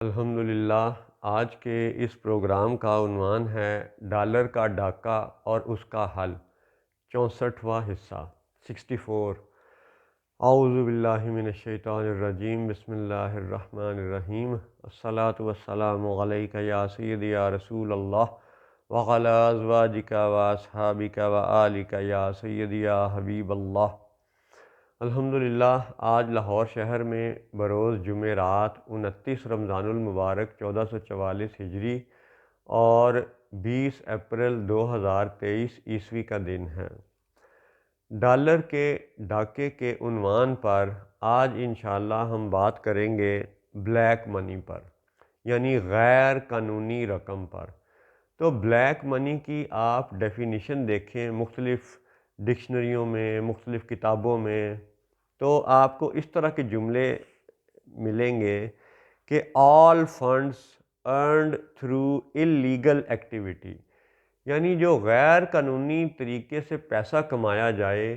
الحمدللہ آج کے اس پروگرام کا عنوان ہے ڈالر کا ڈاکہ اور اس کا حل، 64واں حصہ 64۔ اعوذ باللہ من الشیطان الرجیم، بسم اللہ الرحمن الرحیم۔ الصلاۃ والسلام علیک یا سیدی یا رسول اللہ وعلی ازواجک و اصحابک و آلک یا سیدی یا حبیب اللہ۔ الحمدللہ آج لاہور شہر میں بروز جمعرات 29 رمضان المبارک 1444 ہجری اور 20 اپریل 2023 عیسوی کا دن ہے۔ ڈالر کے ڈاکے کے عنوان پر آج انشاءاللہ ہم بات کریں گے بلیک منی پر، یعنی غیر قانونی رقم پر۔ تو بلیک منی کی آپ ڈیفینیشن دیکھیں مختلف ڈکشنریوں میں، مختلف کتابوں میں، تو آپ کو اس طرح کے جملے ملیں گے کہ all funds earned through illegal activity, یعنی جو غیر قانونی طریقے سے پیسہ کمایا جائے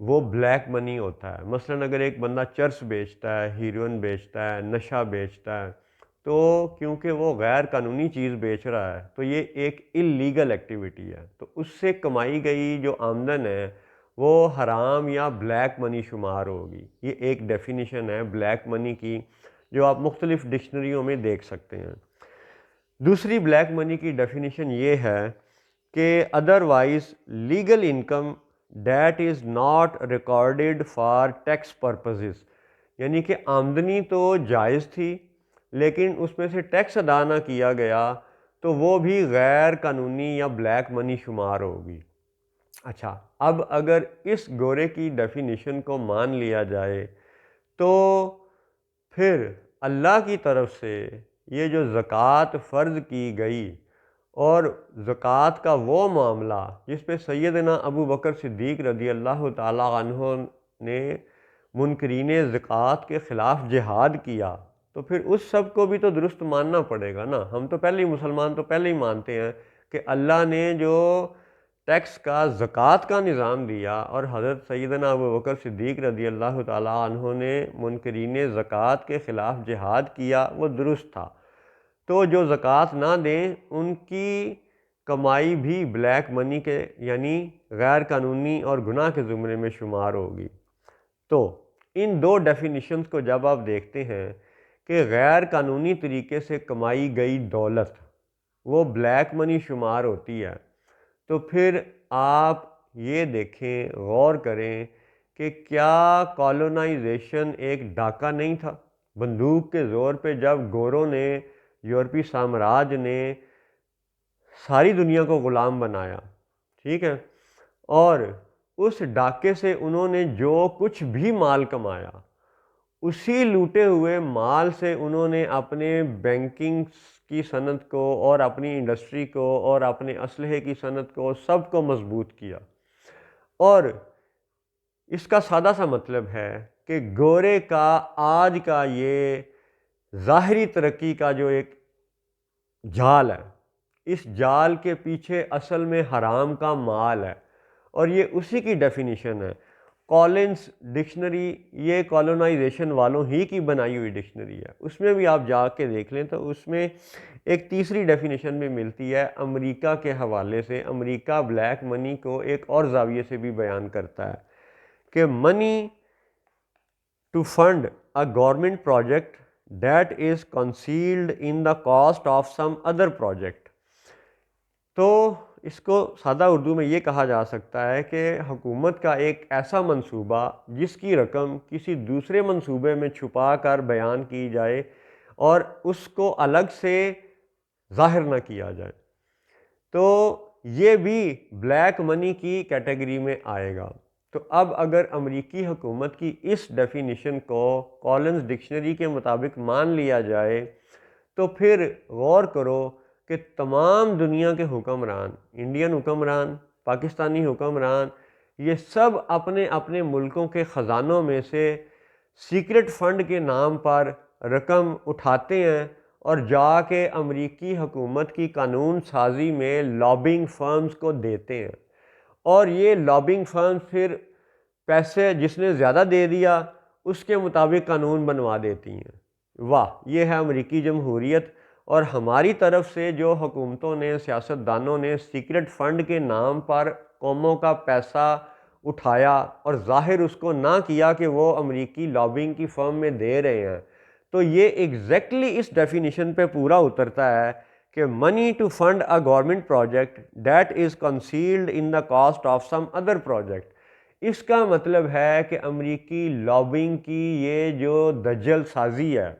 وہ بلیک منی ہوتا ہے۔ مثلاً اگر ایک بندہ چرس بیچتا ہے، ہیروئن بیچتا ہے، نشہ بیچتا ہے، تو کیونکہ وہ غیر قانونی چیز بیچ رہا ہے تو یہ ایک اللیگل ایکٹیویٹی ہے، تو اس سے کمائی گئی جو آمدن ہے وہ حرام یا بلیک منی شمار ہوگی۔ یہ ایک ڈیفینیشن ہے بلیک منی کی جو آپ مختلف ڈکشنریوں میں دیکھ سکتے ہیں۔ دوسری بلیک منی کی ڈیفینیشن یہ ہے کہ otherwise legal income that is not recorded for tax purposes, یعنی کہ آمدنی تو جائز تھی لیکن اس میں سے ٹیکس ادا نہ کیا گیا تو وہ بھی غیر قانونی یا بلیک منی شمار ہوگی۔ اچھا، اب اگر اس گورے کی ڈیفینیشن کو مان لیا جائے تو پھر اللہ کی طرف سے یہ جو زکوٰۃ فرض کی گئی اور زکوٰۃ کا وہ معاملہ جس پہ سیدنا ابو بکر صدیق رضی اللہ تعالی عنہ نے منکرین زکوٰۃ کے خلاف جہاد کیا، تو پھر اس سب کو بھی تو درست ماننا پڑے گا نا۔ ہم تو پہلے ہی مسلمان تو پہلے ہی مانتے ہیں کہ اللہ نے جو ٹیکس کا زکوٰۃ کا نظام دیا اور حضرت سیدنا ابو بکر صدیق رضی اللہ تعالیٰ عنہ نے منکرین زکوٰۃ کے خلاف جہاد کیا وہ درست تھا، تو جو زکوٰۃ نہ دیں ان کی کمائی بھی بلیک منی کے یعنی غیر قانونی اور گناہ کے زمرے میں شمار ہوگی۔ تو ان دو ڈیفینیشنز کو جب آپ دیکھتے ہیں کہ غیر قانونی طریقے سے کمائی گئی دولت وہ بلیک منی شمار ہوتی ہے، تو پھر آپ یہ دیکھیں، غور کریں کہ کیا کالونائزیشن ایک ڈاکہ نہیں تھا؟ بندوق کے زور پہ جب گوروں نے، یورپی سامراج نے ساری دنیا کو غلام بنایا، ٹھیک ہے، اور اس ڈاکے سے انہوں نے جو کچھ بھی مال کمایا اسی لوٹے ہوئے مال سے انہوں نے اپنے بینکنگ کی صنعت کو اور اپنی انڈسٹری کو اور اپنے اسلحے کی صنعت کو سب کو مضبوط کیا۔ اور اس کا سادہ سا مطلب ہے کہ گورے کا آج کا یہ ظاہری ترقی کا جو ایک جال ہے، اس جال کے پیچھے اصل میں حرام کا مال ہے، اور یہ اسی کی ڈیفینیشن ہے۔ کالنز ڈکشنری یہ کالونائزیشن والوں ہی کی بنائی ہوئی ڈکشنری ہے، اس میں بھی آپ جا کے دیکھ لیں تو اس میں ایک تیسری ڈیفینیشن بھی ملتی ہے امریکہ کے حوالے سے۔ امریکہ بلیک منی کو ایک اور زاویے سے بھی بیان کرتا ہے کہ money to fund a government project that is concealed in the cost of some other project. تو اس کو سادہ اردو میں یہ کہا جا سکتا ہے کہ حکومت کا ایک ایسا منصوبہ جس کی رقم کسی دوسرے منصوبے میں چھپا کر بیان کی جائے اور اس کو الگ سے ظاہر نہ کیا جائے، تو یہ بھی بلیک منی کی کیٹیگری میں آئے گا۔ تو اب اگر امریکی حکومت کی اس ڈیفینیشن کو کالنز ڈکشنری کے مطابق مان لیا جائے تو پھر غور کرو کہ تمام دنیا کے حکمران، انڈین حکمران، پاکستانی حکمران، یہ سب اپنے اپنے ملکوں کے خزانوں میں سے سیکرٹ فنڈ کے نام پر رقم اٹھاتے ہیں اور جا کے امریکی حکومت کی قانون سازی میں لابنگ فرمز کو دیتے ہیں، اور یہ لابنگ فرمز پھر پیسے جس نے زیادہ دے دیا اس کے مطابق قانون بنوا دیتی ہیں۔ واہ، یہ ہے امریکی جمہوریت۔ اور ہماری طرف سے جو حکومتوں نے، سیاستدانوں نے سیکرٹ فنڈ کے نام پر قوموں کا پیسہ اٹھایا اور ظاہر اس کو نہ کیا کہ وہ امریکی لابنگ کی فرم میں دے رہے ہیں، تو یہ ایگزیکٹلی اس ڈیفینیشن پہ پورا اترتا ہے کہ money to fund a government project that is concealed in the cost of some other project. اس کا مطلب ہے کہ امریکی لابنگ کی یہ جو دجل سازی ہے،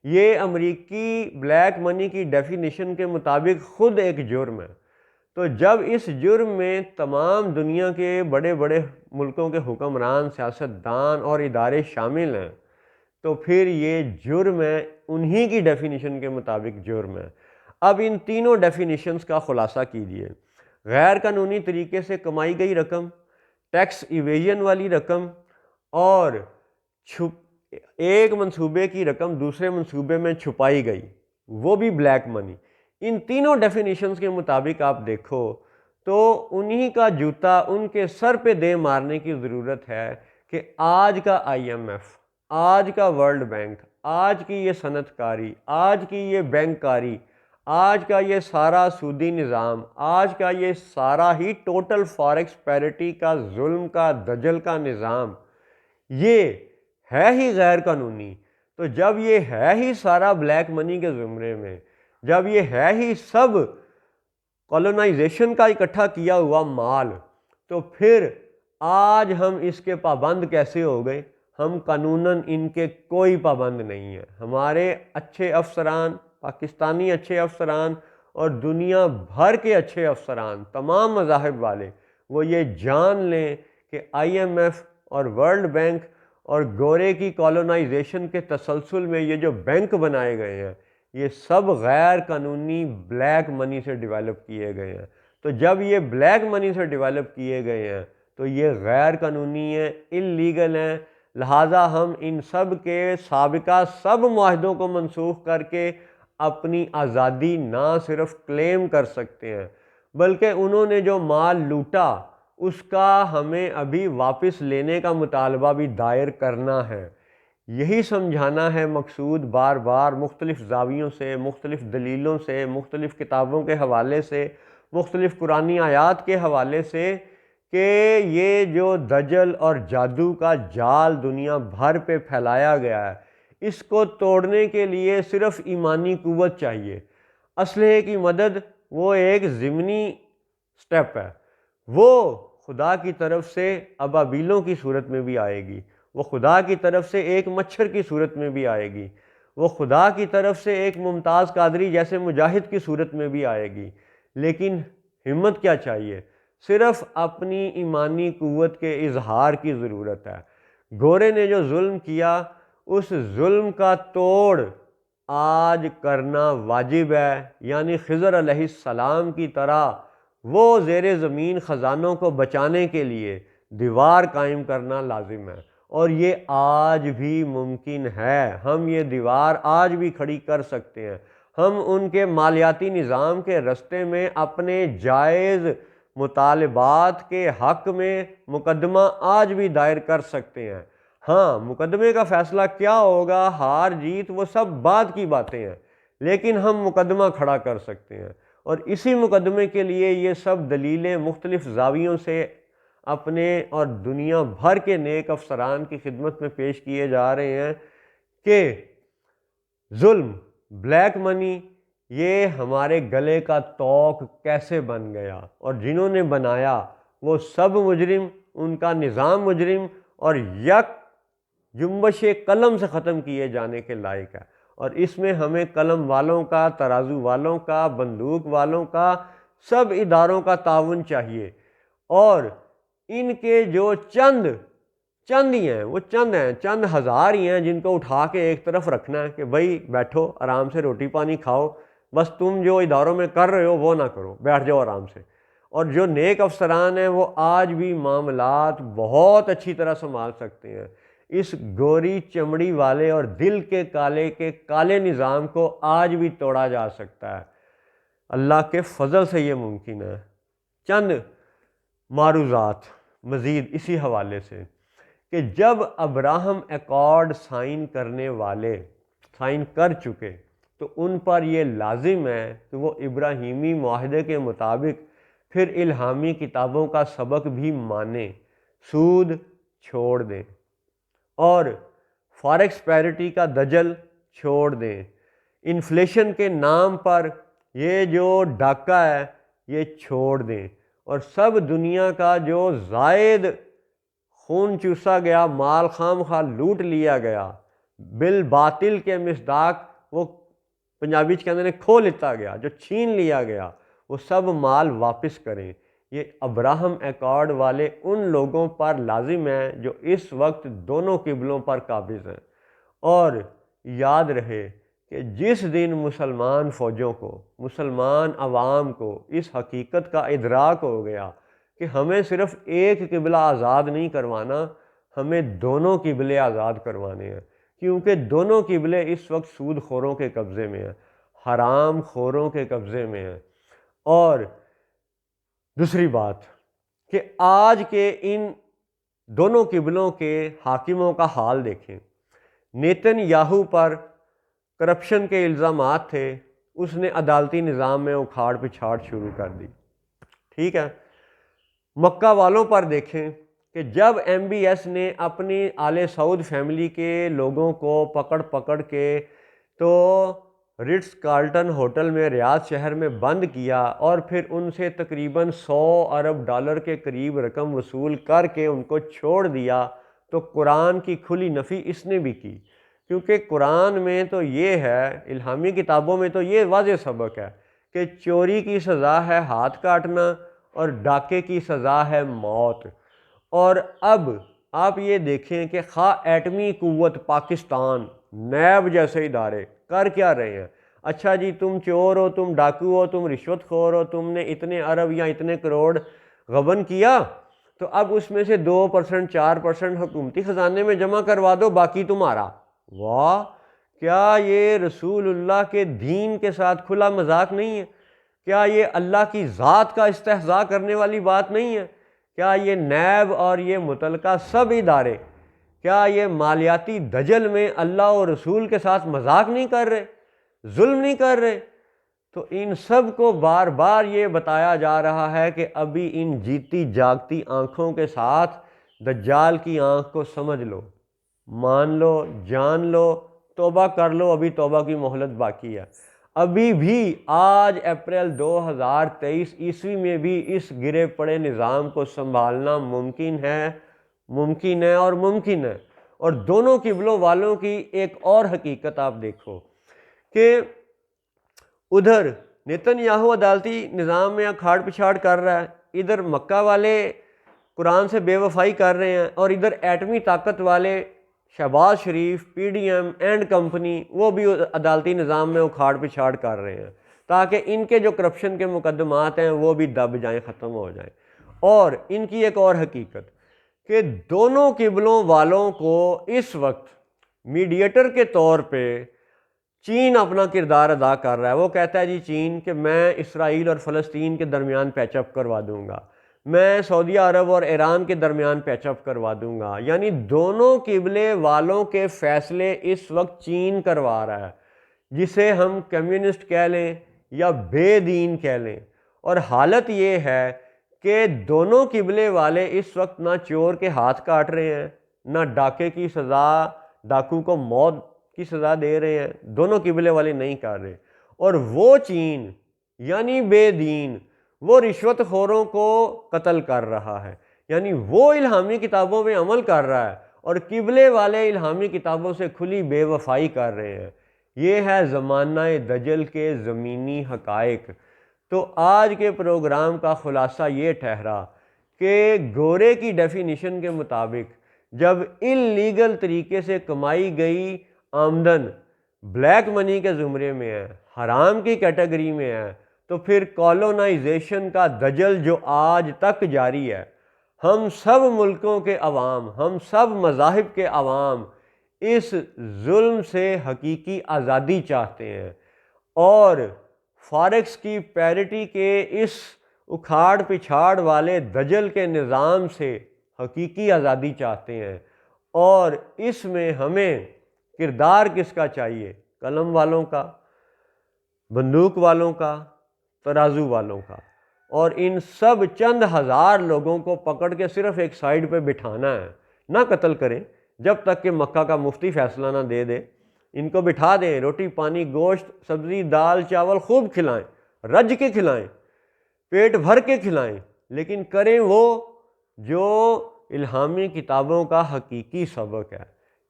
یہ امریکی بلیک منی کی ڈیفینیشن کے مطابق خود ایک جرم ہے۔ تو جب اس جرم میں تمام دنیا کے بڑے بڑے ملکوں کے حکمران، سیاستدان اور ادارے شامل ہیں، تو پھر یہ جرم ہے، انہی کی ڈیفینیشن کے مطابق جرم ہے۔ اب ان تینوں ڈیفینیشنز کا خلاصہ کیجئے۔ غیر قانونی طریقے سے کمائی گئی رقم، ٹیکس ایویژن والی رقم، اور ایک منصوبے کی رقم دوسرے منصوبے میں چھپائی گئی، وہ بھی بلیک منی۔ ان تینوں ڈیفینیشنز کے مطابق آپ دیکھو تو انہی کا جوتا ان کے سر پہ دے مارنے کی ضرورت ہے کہ آج کا آئی ایم ایف، آج کا ورلڈ بینک، آج کی یہ صنعت کاری، آج کی یہ بینک کاری، آج کا یہ سارا سودی نظام، آج کا یہ سارا ہی ٹوٹل فاریکس پیرٹی کا ظلم کا دجل کا نظام، یہ ہے ہی غیر قانونی۔ تو جب یہ ہے ہی سارا بلیک منی کے زمرے میں، جب یہ ہے ہی سب کولونائزیشن کا اکٹھا کیا ہوا مال، تو پھر آج ہم اس کے پابند کیسے ہو گئے؟ ہم قانوناً ان کے کوئی پابند نہیں ہیں۔ ہمارے اچھے افسران، پاکستانی اچھے افسران اور دنیا بھر کے اچھے افسران، تمام مذاہب والے، وہ یہ جان لیں کہ آئی ایم ایف اور ورلڈ بینک اور گورے کی کولونائزیشن کے تسلسل میں یہ جو بینک بنائے گئے ہیں، یہ سب غیر قانونی بلیک منی سے ڈیولپ کیے گئے ہیں۔ تو جب یہ بلیک منی سے ڈیولپ کیے گئے ہیں تو یہ غیر قانونی ہیں، اللیگل ہیں، لہٰذا ہم ان سب کے سابقہ سب معاہدوں کو منسوخ کر کے اپنی آزادی نہ صرف کلیم کر سکتے ہیں، بلکہ انہوں نے جو مال لوٹا اس کا ہمیں ابھی واپس لینے کا مطالبہ بھی دائر کرنا ہے۔ یہی سمجھانا ہے مقصود، بار بار مختلف زاویوں سے، مختلف دلیلوں سے، مختلف کتابوں کے حوالے سے، مختلف قرآنی آیات کے حوالے سے، کہ یہ جو دجل اور جادو کا جال دنیا بھر پہ پھیلایا گیا ہے، اس کو توڑنے کے لیے صرف ایمانی قوت چاہیے۔ اسلحے کی مدد وہ ایک ضمنی سٹیپ ہے، وہ خدا کی طرف سے ابابیلوں کی صورت میں بھی آئے گی، وہ خدا کی طرف سے ایک مچھر کی صورت میں بھی آئے گی، وہ خدا کی طرف سے ایک ممتاز قادری جیسے مجاہد کی صورت میں بھی آئے گی۔ لیکن ہمت کیا چاہیے؟ صرف اپنی ایمانی قوت کے اظہار کی ضرورت ہے۔ گورے نے جو ظلم کیا، اس ظلم کا توڑ آج کرنا واجب ہے، یعنی خضر علیہ السلام کی طرح وہ زیر زمین خزانوں کو بچانے کے لیے دیوار قائم کرنا لازم ہے، اور یہ آج بھی ممکن ہے۔ ہم یہ دیوار آج بھی کھڑی کر سکتے ہیں۔ ہم ان کے مالیاتی نظام کے رستے میں اپنے جائز مطالبات کے حق میں مقدمہ آج بھی دائر کر سکتے ہیں۔ ہاں، مقدمے کا فیصلہ کیا ہوگا، ہار جیت، وہ سب بعد کی باتیں ہیں، لیکن ہم مقدمہ کھڑا کر سکتے ہیں، اور اسی مقدمے کے لیے یہ سب دلیلیں مختلف زاویوں سے اپنے اور دنیا بھر کے نیک افسران کی خدمت میں پیش کیے جا رہے ہیں کہ ظلم، بلیک منی، یہ ہمارے گلے کا توق کیسے بن گیا، اور جنہوں نے بنایا وہ سب مجرم، ان کا نظام مجرم اور یک جنبش قلم سے ختم کیے جانے کے لائق ہے۔ اور اس میں ہمیں قلم والوں کا، ترازو والوں کا، بندوق والوں کا، سب اداروں کا تعاون چاہیے، اور ان کے جو چند ہی ہیں، وہ چند ہیں، چند ہزار ہی ہیں جن کو اٹھا کے ایک طرف رکھنا ہے کہ بھائی بیٹھو آرام سے روٹی پانی کھاؤ، بس تم جو اداروں میں کر رہے ہو وہ نہ کرو، بیٹھ جاؤ آرام سے۔ اور جو نیک افسران ہیں وہ آج بھی معاملات بہت اچھی طرح سنبھال سکتے ہیں۔ اس گوری چمڑی والے اور دل کے کالے نظام کو آج بھی توڑا جا سکتا ہے، اللہ کے فضل سے یہ ممکن ہے۔ چند معروضات مزید اسی حوالے سے، کہ جب ابراہم ایکارڈ سائن کرنے والے سائن کر چکے تو ان پر یہ لازم ہے کہ وہ ابراہیمی معاہدے کے مطابق پھر الہامی کتابوں کا سبق بھی مانیں، سود چھوڑ دیں اور فارکس پیرٹی کا دجل چھوڑ دیں۔ انفلیشن کے نام پر یہ جو ڈاکہ ہے یہ چھوڑ دیں، اور سب دنیا کا جو زائد خون چوسا گیا مال خام خواہ لوٹ لیا گیا، بالباطل کے مصداق وہ پنجابی کہتے ہیں کھو لیتا گیا، جو چھین لیا گیا وہ سب مال واپس کریں۔ یہ ابراہم ایکارڈ والے ان لوگوں پر لازم ہیں جو اس وقت دونوں قبلوں پر قابض ہیں۔ اور یاد رہے کہ جس دن مسلمان فوجوں کو، مسلمان عوام کو اس حقیقت کا ادراک ہو گیا کہ ہمیں صرف ایک قبلہ آزاد نہیں کروانا، ہمیں دونوں قبلے آزاد کروانے ہیں، کیونکہ دونوں قبلے اس وقت سود خوروں کے قبضے میں ہیں، حرام خوروں کے قبضے میں ہیں۔ اور دوسری بات کہ آج کے ان دونوں قبلوں کے حاکموں کا حال دیکھیں۔ نیتن یاہو پر کرپشن کے الزامات تھے، اس نے عدالتی نظام میں اکھاڑ پچھاڑ شروع کر دی، ٹھیک ہے۔ مکہ والوں پر دیکھیں کہ جب ایم بی ایس نے اپنی آل سعود فیملی کے لوگوں کو پکڑ کے تو رٹس کارلٹن ہوٹل میں ریاض شہر میں بند کیا اور پھر ان سے تقریباً $100 ارب کے قریب رقم وصول کر کے ان کو چھوڑ دیا، تو قرآن کی کھلی نفی اس نے بھی کی، کیونکہ قرآن میں تو یہ ہے، الہامی کتابوں میں تو یہ واضح سبق ہے کہ چوری کی سزا ہے ہاتھ کاٹنا اور ڈاکے کی سزا ہے موت۔ اور اب آپ یہ دیکھیں کہ خواہ ایٹمی قوت پاکستان، نیب جیسے ادارے کر کیا رہے ہیں؟ اچھا جی تم چور ہو، تم ڈاکو ہو، تم رشوت خور ہو، تم نے اتنے ارب یا اتنے کروڑ غبن کیا، تو اب اس میں سے 2% 4% حکومتی خزانے میں جمع کروا دو، باقی تمہارا۔ واہ، کیا یہ رسول اللہ کے دین کے ساتھ کھلا مذاق نہیں ہے؟ کیا یہ اللہ کی ذات کا استہزاء کرنے والی بات نہیں ہے؟ کیا یہ نیب اور یہ متعلقہ سب ادارے کیا یہ مالیاتی دجل میں اللہ اور رسول کے ساتھ مذاق نہیں کر رہے، ظلم نہیں کر رہے؟ تو ان سب کو بار بار یہ بتایا جا رہا ہے کہ ابھی ان جیتی جاگتی آنکھوں کے ساتھ دجال کی آنکھ کو سمجھ لو، مان لو، جان لو، توبہ کر لو، ابھی توبہ کی مہلت باقی ہے۔ ابھی بھی آج اپریل 2023 عیسوی میں بھی اس گرے پڑے نظام کو سنبھالنا ممکن ہے اور ممکن ہے۔ اور دونوں قبلوں والوں کی ایک اور حقیقت آپ دیکھو کہ ادھر نیتن یاہو عدالتی نظام میں اکھاڑ پچھاڑ کر رہا ہے، ادھر مکہ والے قرآن سے بے وفائی کر رہے ہیں، اور ادھر ایٹمی طاقت والے Shahbaz Sharif, P D M and company وہ بھی عدالتی نظام میں اکھاڑ پچھاڑ کر رہے ہیں تاکہ ان کے جو کرپشن کے مقدمات ہیں وہ بھی دب جائیں، ختم ہو جائیں۔ اور ان کی ایک اور حقیقت کہ دونوں قبلوں والوں کو اس وقت میڈیٹر کے طور پہ چین اپنا کردار ادا کر رہا ہے۔ وہ کہتا ہے جی چین کہ میں اسرائیل اور فلسطین کے درمیان پیچ اپ کروا دوں گا، میں سعودی عرب اور ایران کے درمیان پیچ اپ کروا دوں گا، یعنی دونوں قبلے والوں کے فیصلے اس وقت چین کروا رہا ہے، جسے ہم کمیونسٹ کہہ لیں یا بے دین کہہ لیں۔ اور حالت یہ ہے کہ دونوں قبلے والے اس وقت نہ چور کے ہاتھ کاٹ رہے ہیں، نہ ڈاکے کی سزا، ڈاکو کو موت کی سزا دے رہے ہیں، دونوں قبلے والے نہیں کر رہے۔ اور وہ چین یعنی بے دین، وہ رشوت خوروں کو قتل کر رہا ہے، یعنی وہ الہامی کتابوں میں عمل کر رہا ہے، اور قبلے والے الہامی کتابوں سے کھلی بے وفائی کر رہے ہیں۔ یہ ہے زمانہ دجل کے زمینی حقائق۔ تو آج کے پروگرام کا خلاصہ یہ ٹھہرا کہ گورے کی ڈیفینیشن کے مطابق جب اللیگل طریقے سے کمائی گئی آمدن بلیک منی کے زمرے میں ہے، حرام کی کیٹیگری میں ہے، تو پھر کالونائزیشن کا دجل جو آج تک جاری ہے، ہم سب ملکوں کے عوام، ہم سب مذاہب کے عوام اس ظلم سے حقیقی آزادی چاہتے ہیں، اور فارکس کی پیرٹی کے اس اکھاڑ پچھاڑ والے دجل کے نظام سے حقیقی آزادی چاہتے ہیں۔ اور اس میں ہمیں کردار کس کا چاہیے؟ قلم والوں کا، بندوق والوں کا، ترازو والوں کا، اور ان سب چند ہزار لوگوں کو پکڑ کے صرف ایک سائیڈ پہ بٹھانا ہے، نہ قتل کریں جب تک کہ مکہ کا مفتی فیصلہ نہ دے دے۔ ان کو بٹھا دیں، روٹی پانی گوشت سبزی دال چاول خوب کھلائیں، رج کے کھلائیں، پیٹ بھر کے کھلائیں، لیکن کریں وہ جو الہامی کتابوں کا حقیقی سبق ہے،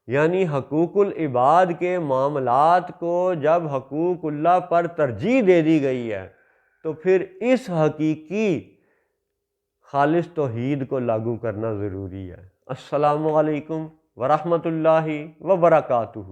یعنی حقوق العباد کے معاملات کو جب حقوق اللہ پر ترجیح دے دی گئی ہے تو پھر اس حقیقی خالص توحید کو لاگو کرنا ضروری ہے۔ السلام علیکم ورحمۃ اللہ وبرکاتہ۔